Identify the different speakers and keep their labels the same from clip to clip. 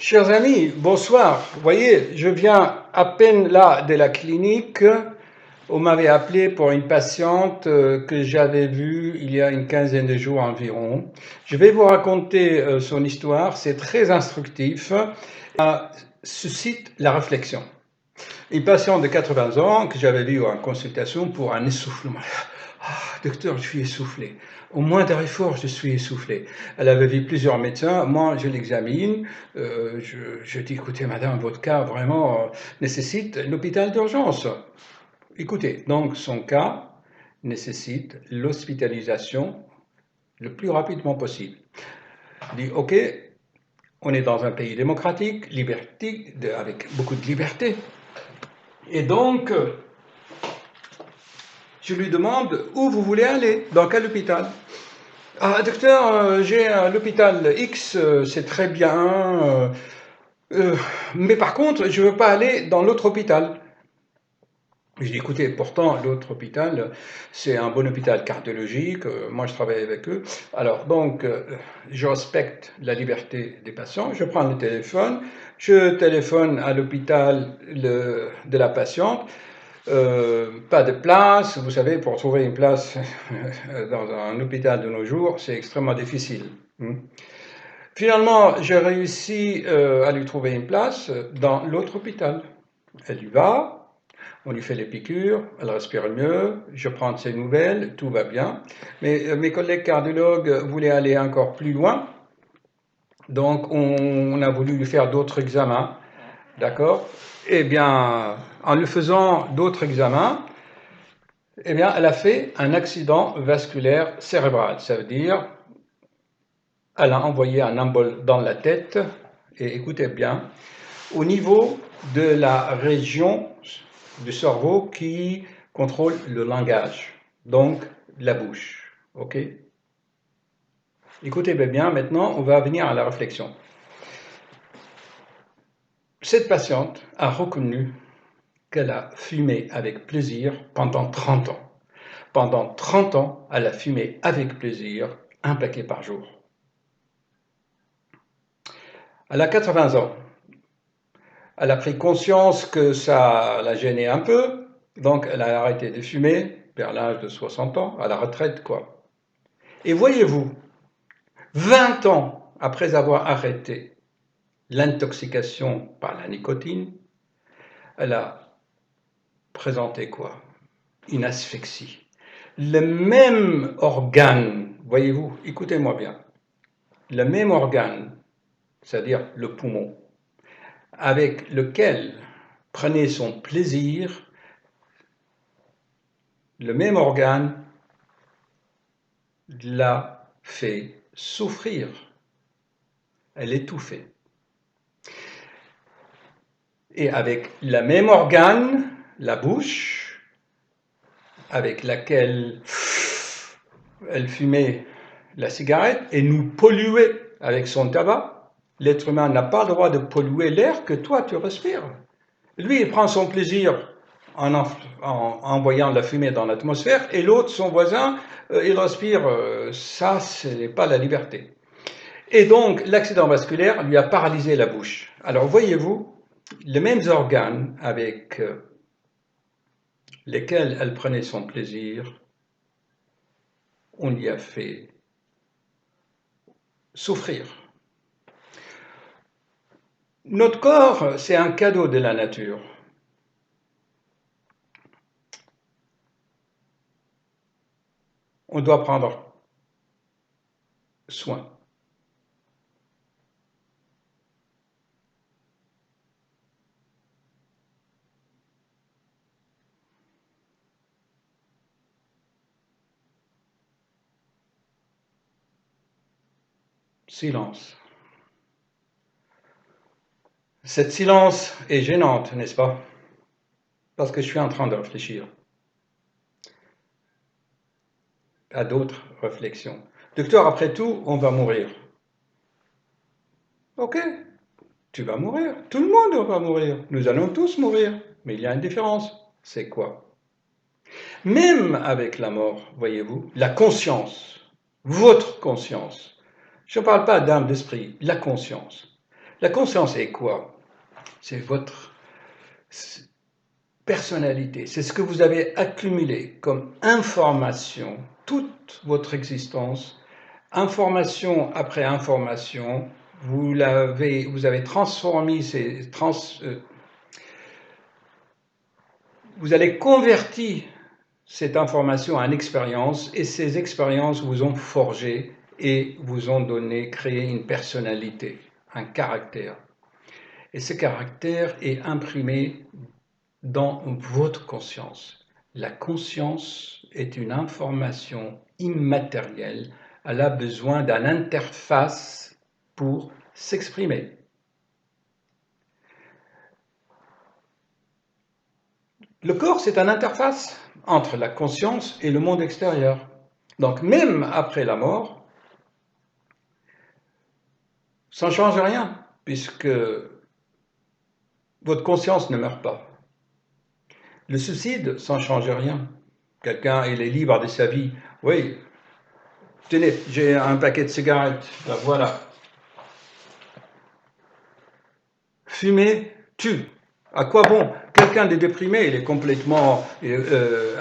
Speaker 1: Chers amis, bonsoir. Vous voyez, je viens à peine là de la clinique. On m'avait appelé pour une patiente que j'avais vue il y a une quinzaine de jours environ. Je vais vous raconter son histoire, c'est très instructif. Ça suscite la réflexion. Une patiente de 80 ans que j'avais vue en consultation pour un essoufflement. Ah, docteur, je suis essoufflé. Au moindre effort, je suis essoufflé. Elle avait vu plusieurs médecins. Moi, je l'examine. Je dis, écoutez, madame, votre cas vraiment nécessite l'hôpital d'urgence. Écoutez, donc son cas nécessite l'hospitalisation le plus rapidement possible. Je dis, ok, on est dans un pays démocratique, avec beaucoup de liberté. Et donc, je lui demande où vous voulez aller, dans quel hôpital. Ah, docteur, j'ai l'hôpital X, c'est très bien, mais par contre, je ne veux pas aller dans l'autre hôpital. Je dis, écoutez, pourtant, l'autre hôpital, c'est un bon hôpital cardiologique, moi je travaille avec eux. Alors, donc, je respecte la liberté des patients, je prends le téléphone, je téléphone à l'hôpital de la patiente. Pas de place, vous savez, pour trouver une place dans un hôpital de nos jours, c'est extrêmement difficile. Finalement, j'ai réussi à lui trouver une place dans l'autre hôpital. Elle y va, on lui fait les piqûres, elle respire mieux, je prends de ses nouvelles, tout va bien. Mais mes collègues cardiologues voulaient aller encore plus loin, donc on a voulu lui faire d'autres examens, d'accord? Eh bien, en lui faisant d'autres examens, eh bien, elle a fait un accident vasculaire cérébral. Ça veut dire, elle a envoyé un embole dans la tête, et écoutez bien, au niveau de la région du cerveau qui contrôle le langage, donc la bouche. Ok? Écoutez bien, maintenant, on va venir à la réflexion. Cette patiente a reconnu qu'elle a fumé avec plaisir pendant 30 ans. Pendant 30 ans, elle a fumé avec plaisir un paquet par jour. Elle a 80 ans. Elle a pris conscience que ça la gênait un peu, donc elle a arrêté de fumer vers l'âge de 60 ans, à la retraite quoi. Et voyez-vous, 20 ans après avoir arrêté l'intoxication par la nicotine, elle a présenté quoi? Une asphyxie. Le même organe, voyez-vous, écoutez-moi bien, le même organe, c'est-à-dire le poumon, avec lequel prenait son plaisir, le même organe l'a fait souffrir. Elle étouffait. Et avec le même organe, la bouche, avec laquelle elle fumait la cigarette et nous polluait avec son tabac, l'être humain n'a pas le droit de polluer l'air que toi tu respires. Lui, il prend son plaisir en envoyant de la fumée dans l'atmosphère, et l'autre, son voisin, il respire. Ça, ce n'est pas la liberté. Et donc, l'accident vasculaire lui a paralysé la bouche. Alors, voyez-vous, les mêmes organes avec lesquels elle prenait son plaisir, on lui a fait souffrir. Notre corps, c'est un cadeau de la nature. On doit prendre soin. Silence. Cette silence est gênante, n'est-ce pas? Parce que je suis en train de réfléchir à d'autres réflexions. Docteur, après tout, on va mourir. Ok, tu vas mourir. Tout le monde va mourir. Nous allons tous mourir. Mais il y a une différence. C'est quoi? Même avec la mort, voyez-vous, la conscience, votre conscience, je ne parle pas d'âme, d'esprit, la conscience. La conscience est quoi? C'est votre personnalité, c'est ce que vous avez accumulé comme information toute votre existence, information après information, vous avez transformé vous allez convertir cette information en expérience et ces expériences vous ont forgé et vous ont créé une personnalité, un caractère. Et ce caractère est imprimé dans votre conscience. La conscience est une information immatérielle. Elle a besoin d'une interface pour s'exprimer. Le corps, c'est une interface entre la conscience et le monde extérieur. Donc même après la mort, ça ne change rien, puisque votre conscience ne meurt pas. Le suicide, ça ne change rien. Quelqu'un, il est libre de sa vie. Oui, tenez, j'ai un paquet de cigarettes, là, voilà. Fumer tue. À quoi bon? Quelqu'un de déprimé, il est complètement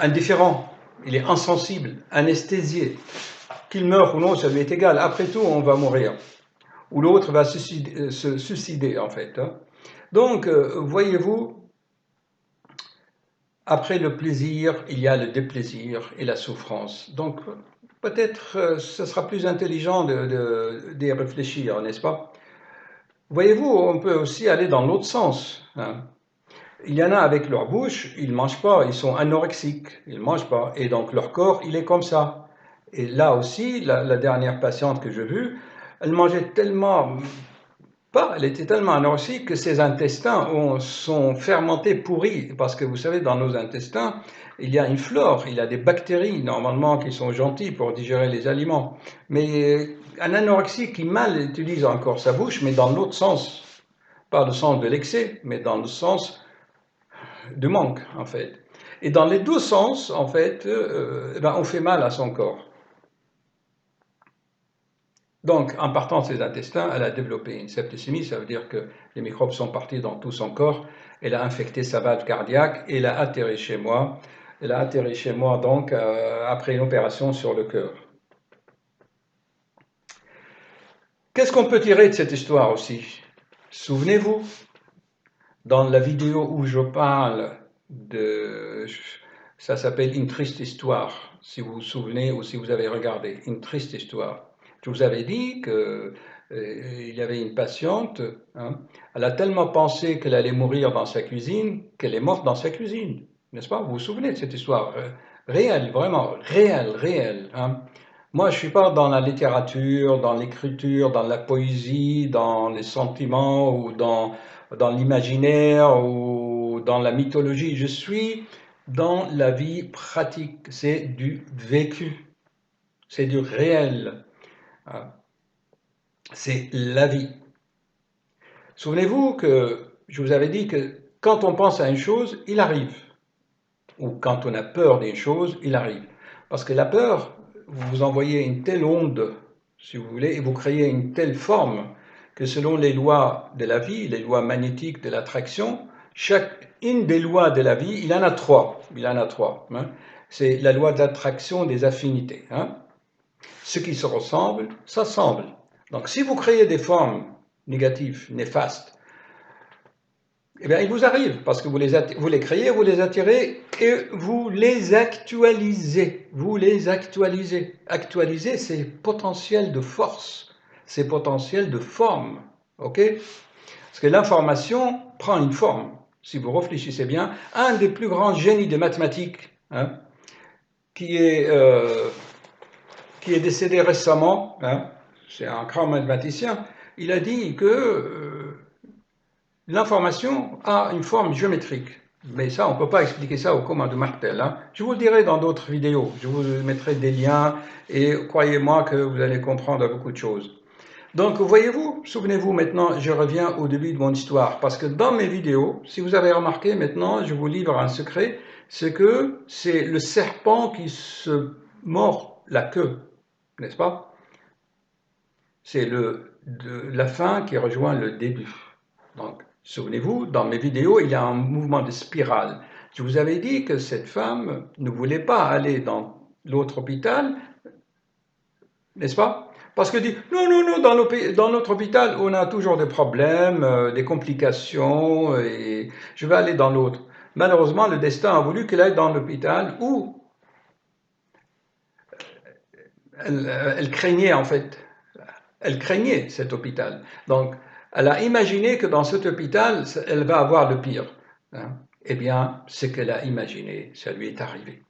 Speaker 1: indifférent, il est insensible, anesthésié. Qu'il meure ou non, ça lui est égal. Après tout, on va mourir. Ou l'autre va se suicider, en fait. Donc, voyez-vous, après le plaisir, il y a le déplaisir et la souffrance. Donc, peut-être ce sera plus intelligent d'y réfléchir, n'est-ce pas? Voyez-vous, on peut aussi aller dans l'autre sens. Il y en a avec leur bouche, ils ne mangent pas, ils sont anorexiques, ils ne mangent pas. Et donc leur corps, il est comme ça. Et là aussi, la dernière patiente que j'ai vue, elle mangeait tellement pas, elle était tellement anorexique que ses intestins sont fermentés, pourris. Parce que vous savez, dans nos intestins, il y a une flore, il y a des bactéries normalement qui sont gentilles pour digérer les aliments. Mais un anorexique qui mal utilise encore sa bouche, mais dans l'autre sens. Pas le sens de l'excès, mais dans le sens du manque, en fait. Et dans les deux sens, en fait, on fait mal à son corps. Donc, en partant de ses intestins, elle a développé une septicémie, ça veut dire que les microbes sont partis dans tout son corps, elle a infecté sa valve cardiaque, et elle a atterri chez moi. Elle a atterri chez moi, donc, après une opération sur le cœur. Qu'est-ce qu'on peut tirer de cette histoire aussi? Souvenez-vous, dans la vidéo où je parle ça s'appelle Une triste histoire, si vous vous souvenez ou si vous avez regardé, Une triste histoire. Je vous avais dit qu'il y avait une patiente, elle a tellement pensé qu'elle allait mourir dans sa cuisine, qu'elle est morte dans sa cuisine, n'est-ce pas? Vous vous souvenez de cette histoire réelle, vraiment, réelle. Moi, je ne suis pas dans la littérature, dans l'écriture, dans la poésie, dans les sentiments ou dans l'imaginaire ou dans la mythologie. Je suis dans la vie pratique. C'est du vécu. C'est du réel. C'est la vie. Souvenez-vous que je vous avais dit que quand on pense à une chose, il arrive. Ou quand on a peur d'une chose, il arrive. Parce que la peur, vous envoyez une telle onde, si vous voulez, et vous créez une telle forme que selon les lois de la vie, les lois magnétiques de l'attraction, une des lois de la vie, il en a trois. C'est la loi d'attraction des affinités. Ce qui se ressemble, ça semble. Donc si vous créez des formes négatives, néfastes, eh bien, il vous arrive, parce que vous les créez, vous les attirez et vous les actualisez. Vous les actualisez. Actualiser, c'est potentiel de force, c'est potentiel de forme. OK? Parce que l'information prend une forme. Si vous réfléchissez bien, un des plus grands génies des mathématiques, qui est décédé récemment, c'est un grand mathématicien, il a dit que l'information a une forme géométrique. Mais ça, on ne peut pas expliquer ça au commun de Martel. Je vous le dirai dans d'autres vidéos. Je vous mettrai des liens et croyez-moi que vous allez comprendre beaucoup de choses. Donc, voyez-vous, souvenez-vous maintenant, je reviens au début de mon histoire. Parce que dans mes vidéos, si vous avez remarqué maintenant, je vous livre un secret, c'est que c'est le serpent qui se mord la queue, n'est-ce pas? C'est de la fin qui rejoint le début. Donc, souvenez-vous, dans mes vidéos, il y a un mouvement de spirale. Je vous avais dit que cette femme ne voulait pas aller dans l'autre hôpital, n'est-ce pas? Parce que dit, non, non, non, dans notre hôpital, on a toujours des problèmes, des complications, et je vais aller dans l'autre. Malheureusement, le destin a voulu qu'elle aille dans l'hôpital où elle craignait en fait. Elle craignait cet hôpital. Donc, elle a imaginé que dans cet hôpital, elle va avoir le pire. Hein. Eh bien, ce qu'elle a imaginé, ça lui est arrivé.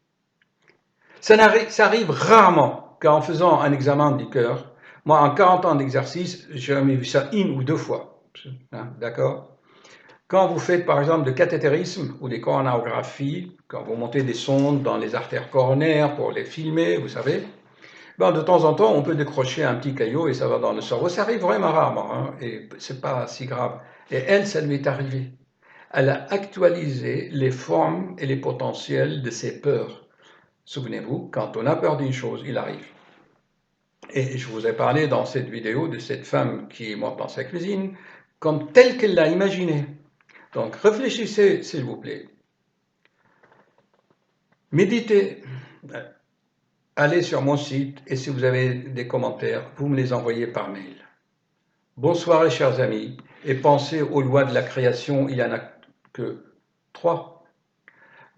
Speaker 1: Ça arrive rarement qu'en faisant un examen du cœur, moi, en 40 ans d'exercice, j'ai jamais vu ça une ou deux fois. Hein, d'accord? Quand vous faites, par exemple, de cathétérisme ou des coronarographies, quand vous montez des sondes dans les artères coronaires pour les filmer, vous savez, ben, de temps en temps, on peut décrocher un petit caillot et ça va dans le cerveau. Ça arrive vraiment rarement, hein, et c'est pas si grave. Et elle, ça lui est arrivé. Elle a actualisé les formes et les potentiels de ses peurs. Souvenez-vous, quand on a peur d'une chose, il arrive. Et je vous ai parlé dans cette vidéo de cette femme qui monte dans sa cuisine, comme telle qu'elle l'a imaginée. Donc réfléchissez, s'il vous plaît. Méditez. Allez sur mon site et si vous avez des commentaires, vous me les envoyez par mail. Bonsoir, chers amis, et pensez aux lois de la création, il n'y en a que 3.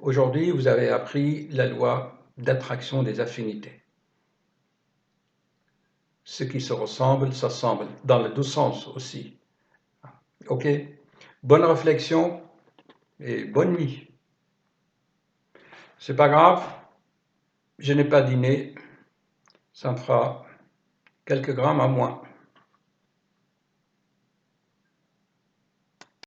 Speaker 1: Aujourd'hui, vous avez appris la loi d'attraction des affinités. Ce qui se ressemble, s'assemble, dans le deux sens aussi. Ok? Bonne réflexion et bonne nuit. C'est pas grave, je n'ai pas dîné, ça me fera quelques grammes à moins.